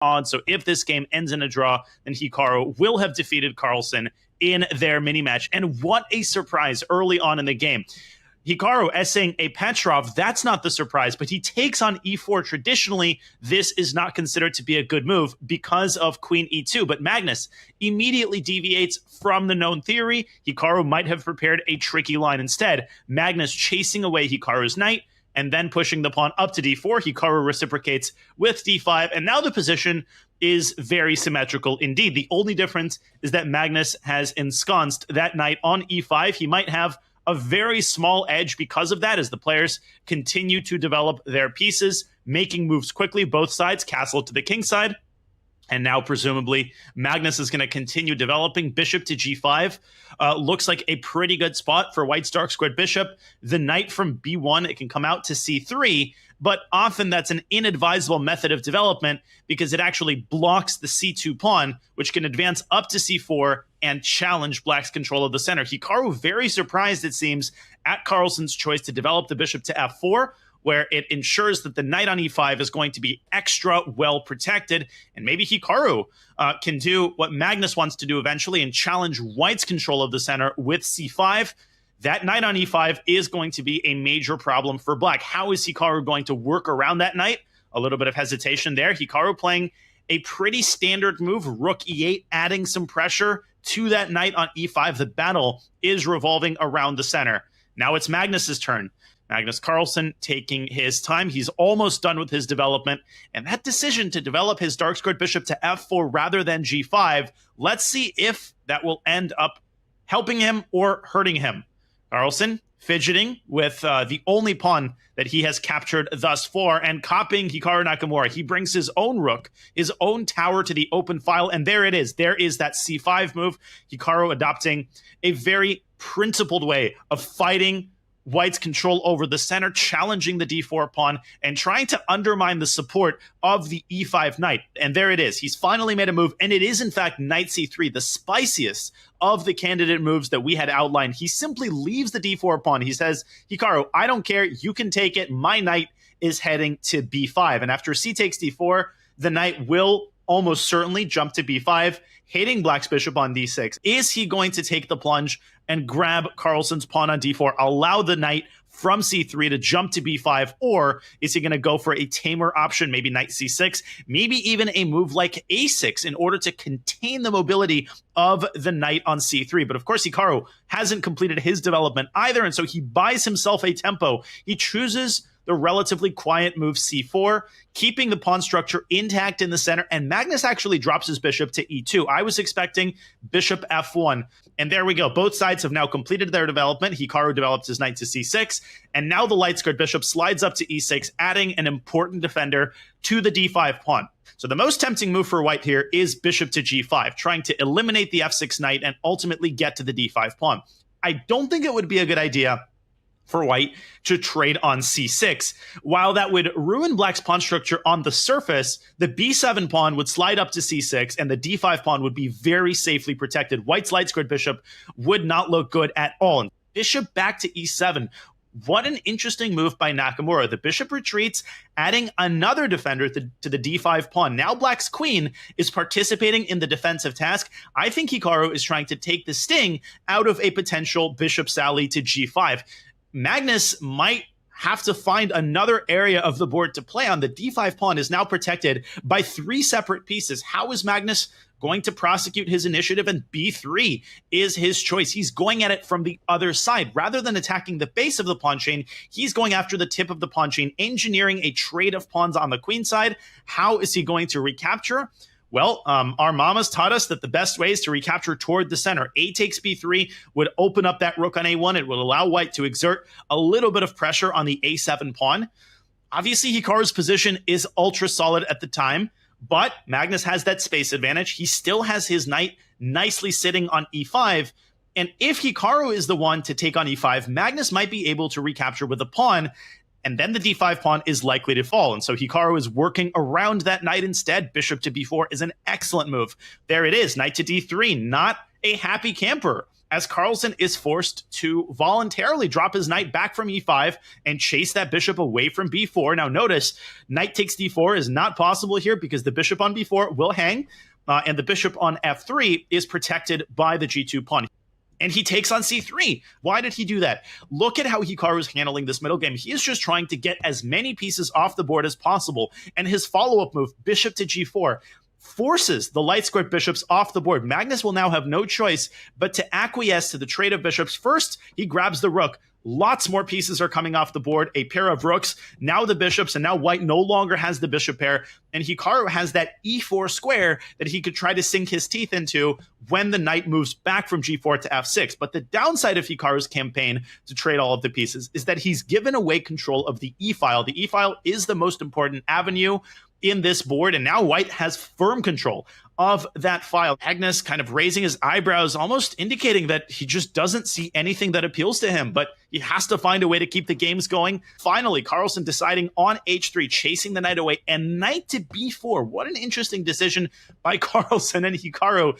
odds. So if this game ends in a draw, then Hikaru will have defeated Carlsen in their mini match. And what a surprise early on in the game. Hikaru essaying a Petrov, that's not the surprise, but he takes on e4. Traditionally, this is not considered to be a good move because of queen e2, but Magnus immediately deviates from the known theory. Hikaru might have prepared a tricky line instead. Magnus chasing away Hikaru's knight, and then pushing the pawn up to d4. Hikaru reciprocates with d5, and now the position is very symmetrical indeed. The only difference is that Magnus has ensconced that knight on e5. He might have a very small edge because of that as the players continue to develop their pieces, making moves quickly. Both sides castle to the kingside. And now, presumably, Magnus is going to continue developing. Bishop to g5 looks like a pretty good spot for White's dark squared bishop. The knight from b1, it can come out to c3, but often that's an inadvisable method of development because it actually blocks the c2 pawn, which can advance up to c4 and challenge Black's control of the center. Hikaru very surprised, it seems, at Carlsen's choice to develop the bishop to f4, where it ensures that the knight on e5 is going to be extra well protected. And maybe Hikaru can do what Magnus wants to do eventually and challenge White's control of the center with c5. That knight on e5 is going to be a major problem for Black. How is Hikaru going to work around that knight? A little bit of hesitation there. Hikaru playing a pretty standard move, rook e8, adding some pressure to that knight on e5. The battle is revolving around the center. Now it's Magnus's turn. Magnus Carlsen taking his time. He's almost done with his development. And that decision to develop his dark squared bishop to f4 rather than g5, let's see if that will end up helping him or hurting him. Carlsen fidgeting with the only pawn that he has captured thus far and copying Hikaru Nakamura. He brings his own rook, his own tower to the open file, and there it is. There is that c5 move. Hikaru adopting a very principled way of fighting White's control over the center, challenging the d4 pawn, and trying to undermine the support of the e5 knight. And there it is. He's finally made a move, and it is, in fact, knight c3, the spiciest of the candidate moves that we had outlined. He simply leaves the d4 pawn. He says, Hikaru, I don't care. You can take it. My knight is heading to b5. And after c takes d4, the knight will almost certainly jump to b5, hitting Black's bishop on d6. Is he going to take the plunge and grab Carlsen's pawn on d4, allow the knight from c3 to jump to b5, or is he going to go for a tamer option, maybe knight c6, maybe even a move like a6 in order to contain the mobility of the knight on c3? But of course, Hikaru hasn't completed his development either, and so he buys himself a tempo. He chooses the relatively quiet move c4, keeping the pawn structure intact in the center, and Magnus actually drops his bishop to e2. I was expecting bishop f1, and there we go. Both sides have now completed their development. Hikaru develops his knight to c6, and now the light-squared bishop slides up to e6, adding an important defender to the d5 pawn. So the most tempting move for White here is bishop to g5, trying to eliminate the f6 knight and ultimately get to the d5 pawn. I don't think it would be a good idea for White to trade on c6. While that would ruin Black's pawn structure on the surface, the b7 pawn would slide up to c6, and the d5 pawn would be very safely protected. White's light-squared bishop would not look good at all. Bishop back to e7. What an interesting move by Nakamura. The bishop retreats, adding another defender to the d5 pawn. Now Black's queen is participating in the defensive task. I think Hikaru is trying to take the sting out of a potential bishop sally to g5. Magnus might have to find another area of the board to play on. The d5 pawn is now protected by 3 separate pieces. How is Magnus going to prosecute his initiative? And b3 is his choice. He's going at it from the other side. Rather than attacking the base of the pawn chain, he's going after the tip of the pawn chain, engineering a trade of pawns on the queen side. How is he going to recapture? Well, our mamas taught us that the best way is to recapture toward the center. A takes b3 would open up that rook on a1. It would allow White to exert a little bit of pressure on the a7 pawn. Obviously, Hikaru's position is ultra solid at the time, but Magnus has that space advantage. He still has his knight nicely sitting on e5. And if Hikaru is the one to take on e5, Magnus might be able to recapture with a pawn. and then the d5 pawn is likely to fall. And so Hikaru is working around that knight instead. Bishop to b4 is an excellent move. There it is, knight to d3, not a happy camper, as Carlsen is forced to voluntarily drop his knight back from e5 and chase that bishop away from b4. Now notice, knight takes d4 is not possible here because the bishop on b4 will hang, and the bishop on f3 is protected by the g2 pawn. And he takes on c3. Why did he do that? Look at how Hikaru is handling this middle game. He is just trying to get as many pieces off the board as possible. And his follow-up move, bishop to g4, forces the light squared bishops off the board. Magnus will now have no choice but to acquiesce to the trade of bishops. First, he grabs the rook. Lots more pieces are coming off the board. A pair of rooks, now the bishops, and now white no longer has the bishop pair. And Hikaru has that e4 square that he could try to sink his teeth into when the knight moves back from g4 to f6. But the downside of Hikaru's campaign to trade all of the pieces is that he's given away control of the e-file. The e-file is the most important avenue in this board, and now white has firm control of that file. Magnus kind of raising his eyebrows, almost indicating that he just doesn't see anything that appeals to him, but he has to find a way to keep the games going. Finally, Carlsen deciding on h3, chasing the knight away, and knight to b4. What an interesting decision by Carlsen, and Hikaru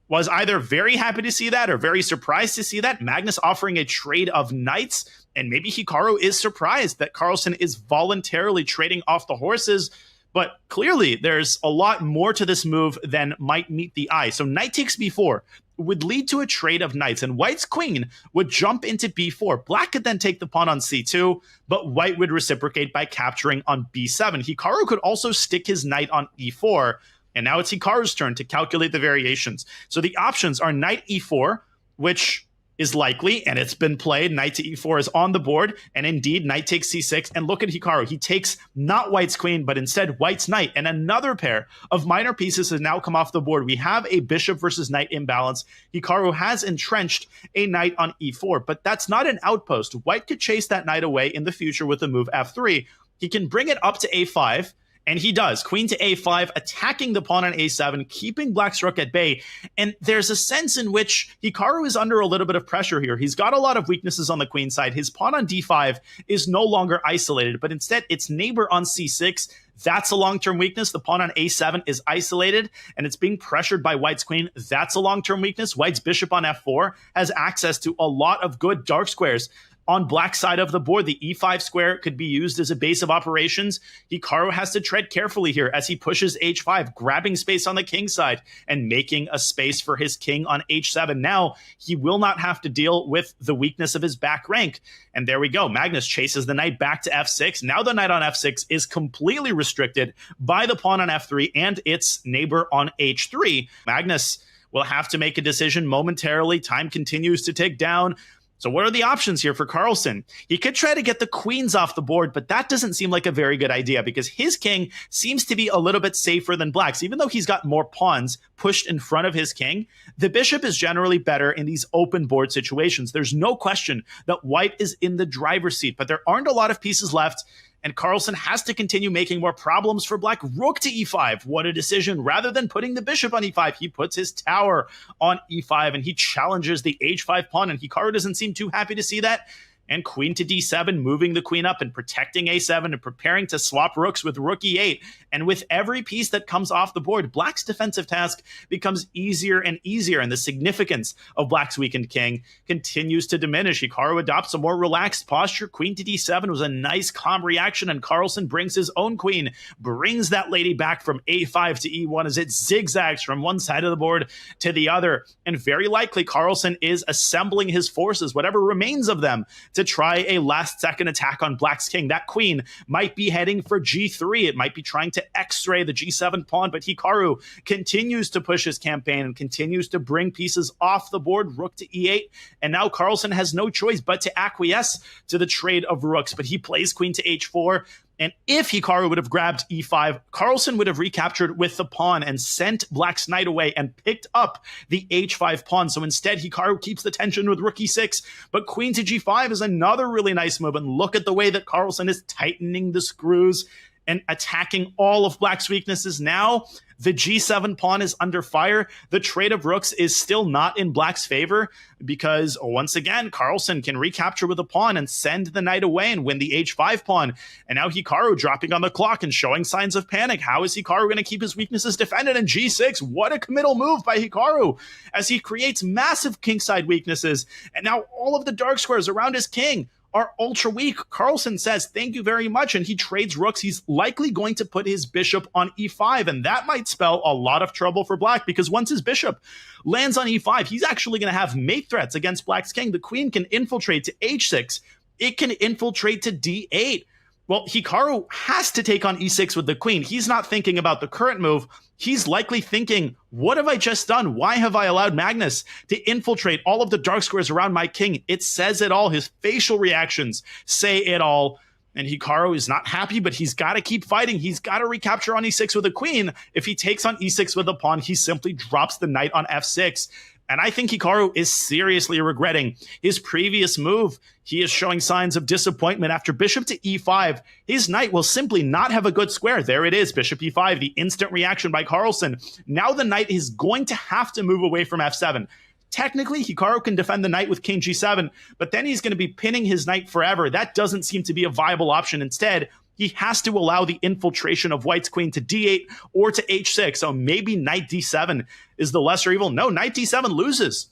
was either very happy to see that or very surprised to see that. Magnus offering a trade of knights, and maybe Hikaru is surprised that Carlsen is voluntarily trading off the horses. But clearly, there's a lot more to this move than might meet the eye. So knight takes b4 would lead to a trade of knights, and white's queen would jump into b4. Black could then take the pawn on c2, but white would reciprocate by capturing on b7. Hikaru could also stick his knight on e4, and now it's Hikaru's turn to calculate the variations. So the options are knight e4, which is likely, and it's been played. Knight to e4 is on the board, and indeed, knight takes c6. And look at Hikaru. He takes not white's queen, but instead white's knight, and another pair of minor pieces has now come off the board. We have a bishop versus knight imbalance. Hikaru has entrenched a knight on e4, but that's not an outpost. White could chase that knight away in the future with the move f3. He can bring it up to a5, and he does. Queen to a5, attacking the pawn on a7, keeping black's rook at bay. And there's a sense in which Hikaru is under a little bit of pressure here. He's got a lot of weaknesses on the queen side. His pawn on d5 is no longer isolated, but instead its neighbor on c6. That's a long-term weakness. The pawn on a7 is isolated, and it's being pressured by white's queen. That's a long-term weakness. White's bishop on f4 has access to a lot of good dark squares. On black side of the board, the e5 square could be used as a base of operations. Hikaru has to tread carefully here as he pushes h5, grabbing space on the king side and making a space for his king on h7. Now, he will not have to deal with the weakness of his back rank. And there we go. Magnus chases the knight back to f6. Now the knight on f6 is completely restricted by the pawn on f3 and its neighbor on h3. Magnus will have to make a decision momentarily. Time continues to tick down. So what are the options here for Carlsen? He could try to get the queens off the board, but that doesn't seem like a very good idea because his king seems to be a little bit safer than black's. Even though he's got more pawns pushed in front of his king, the bishop is generally better in these open board situations. There's no question that white is in the driver's seat, but there aren't a lot of pieces left. And Carlsen has to continue making more problems for black. Rook to e5. What a decision. Rather than putting the bishop on e5, he puts his tower on e5, and he challenges the h5 pawn, and Hikaru doesn't seem too happy to see that. And queen to d7, moving the queen up and protecting a7 and preparing to swap rooks with rook e8. And with every piece that comes off the board, black's defensive task becomes easier and easier, and the significance of black's weakened king continues to diminish. Hikaru adopts a more relaxed posture. Queen to d7 was a nice calm reaction, and Carlsen brings his own queen, brings that lady back from a5 to e1 as it zigzags from one side of the board to the other. And very likely Carlsen is assembling his forces, whatever remains of them, to try a last-second attack on black's king. That queen might be heading for g3. It might be trying to x-ray the g7 pawn, but Hikaru continues to push his campaign and continues to bring pieces off the board, rook to e8, and now Carlsen has no choice but to acquiesce to the trade of rooks, but he plays queen to h4. And if Hikaru would have grabbed e5, Carlsen would have recaptured with the pawn and sent black's knight away and picked up the h5 pawn. So instead, Hikaru keeps the tension with rook e6, but queen to g5 is another really nice move. And look at the way that Carlsen is tightening the screws. and attacking all of Black's weaknesses. Now the G7 pawn is under fire. The trade of rooks is still not in Black's favor because, once again, Carlsen can recapture with a pawn and send the knight away and win the H5 pawn. And now Hikaru dropping on the clock and showing signs of panic. How is Hikaru going to keep his weaknesses defended in G6? What a committal move by Hikaru as he creates massive kingside weaknesses. And now all of the dark squares around his king are ultra weak. Carlsen says, thank you very much, and he trades rooks. He's likely going to put his bishop on e5, and that might spell a lot of trouble for Black, because once his bishop lands on e5, he's actually going to have mate threats against Black's king. The queen can infiltrate to h6. It can infiltrate to d8. Well, Hikaru has to take on e6 with the queen. He's not thinking about the current move. He's likely thinking, what have I just done? Why have I allowed Magnus to infiltrate all of the dark squares around my king? It says it all. His facial reactions say it all. And Hikaru is not happy, but he's got to keep fighting. He's got to recapture on e6 with a queen. If he takes on e6 with a pawn, he simply drops the knight on f6. And I think Hikaru is seriously regretting his previous move. He is showing signs of disappointment. After bishop to e5, his knight will simply not have a good square. There it is, bishop e5, the instant reaction by Carlsen. Now the knight is going to have to move away from f7. Technically, Hikaru can defend the knight with king g7, but then he's going to be pinning his knight forever. That doesn't seem to be a viable option. Instead, he has to allow the infiltration of White's queen to d8 or to h6. So maybe knight d7 is the lesser evil. No, knight d7 loses.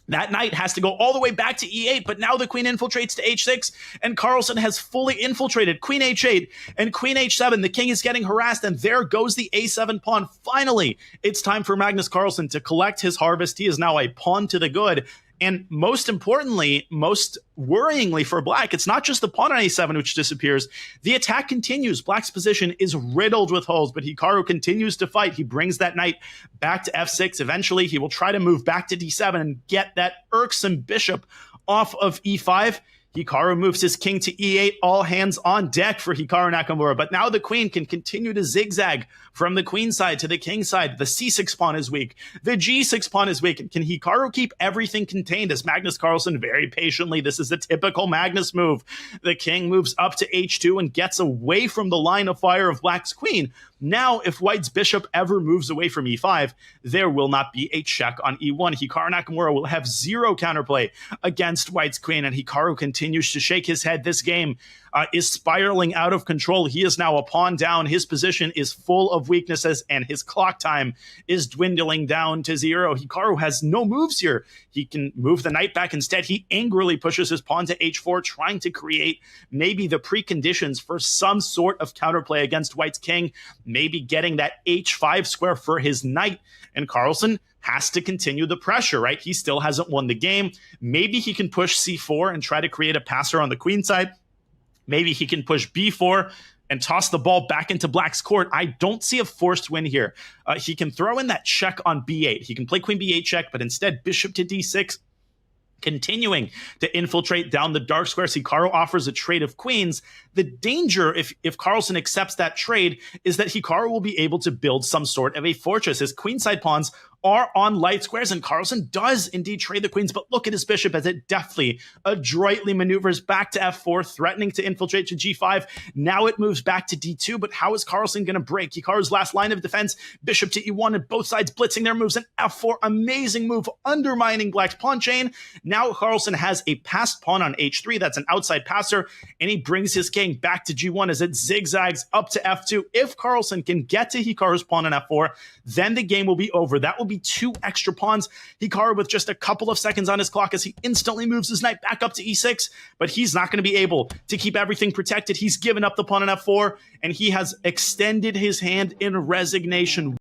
That knight has to go all the way back to e8, but now the queen infiltrates to h6, and Carlsen has fully infiltrated. Queen h8 and queen h7. The king is getting harassed, and there goes the a7 pawn. Finally, it's time for Magnus Carlsen to collect his harvest. He is now a pawn to the good. And most importantly, most worryingly for Black, it's not just the pawn on a7 which disappears. The attack continues. Black's position is riddled with holes, but Hikaru continues to fight. He brings that knight back to f6. Eventually, he will try to move back to d7 and get that irksome bishop off of e5. Hikaru moves his king to e8, all hands on deck for Hikaru Nakamura. But now the queen can continue to zigzag from the queen side to the king side. The c6 pawn is weak. The g6 pawn is weak. Can Hikaru keep everything contained as Magnus Carlsen very patiently? This is the typical Magnus move. The king moves up to h2 and gets away from the line of fire of Black's queen. Now, if White's bishop ever moves away from e5, there will not be a check on e1. Hikaru Nakamura will have zero counterplay against White's queen, and Hikaru continues to shake his head. This game is spiraling out of control. He is now a pawn down. His position is full of weaknesses, and his clock time is dwindling down to 0. Hikaru has no moves here. He can move the knight back. Instead, he angrily pushes his pawn to h4, trying to create maybe the preconditions for some sort of counterplay against White's king, maybe getting that h5 square for his knight. And Carlsen has to continue the pressure, right? He still hasn't won the game. Maybe he can push c4 and try to create a passer on the queen side. Maybe he can push b4 and toss the ball back into Black's court. I don't see a forced win here. He can throw in that check on b8. He can play queen b8 check, but instead bishop to d6, continuing to infiltrate down the dark squares. Hikaru offers a trade of queens. The danger, if Carlsen accepts that trade, is that Hikaru will be able to build some sort of a fortress. His queenside pawns are on light squares, and Carlsen does indeed trade the queens, but look at his bishop as it deftly, adroitly maneuvers back to f4, threatening to infiltrate to g5. Now it moves back to d2, but how is Carlsen going to break? Hikaru's last line of defense, bishop to e1, and both sides blitzing their moves, and f4, amazing move, undermining Black's pawn chain. Now Carlsen has a passed pawn on h3, that's an outside passer, and he brings his king back to g1 as it zigzags up to f2. If Carlsen can get to Hikaru's pawn on f4, then the game will be over. That will be 2 extra pawns. Hikaru with just a couple of seconds on his clock as he instantly moves his knight back up to e6, but he's not going to be able to keep everything protected. He's given up the pawn on f4, and he has extended his hand in resignation.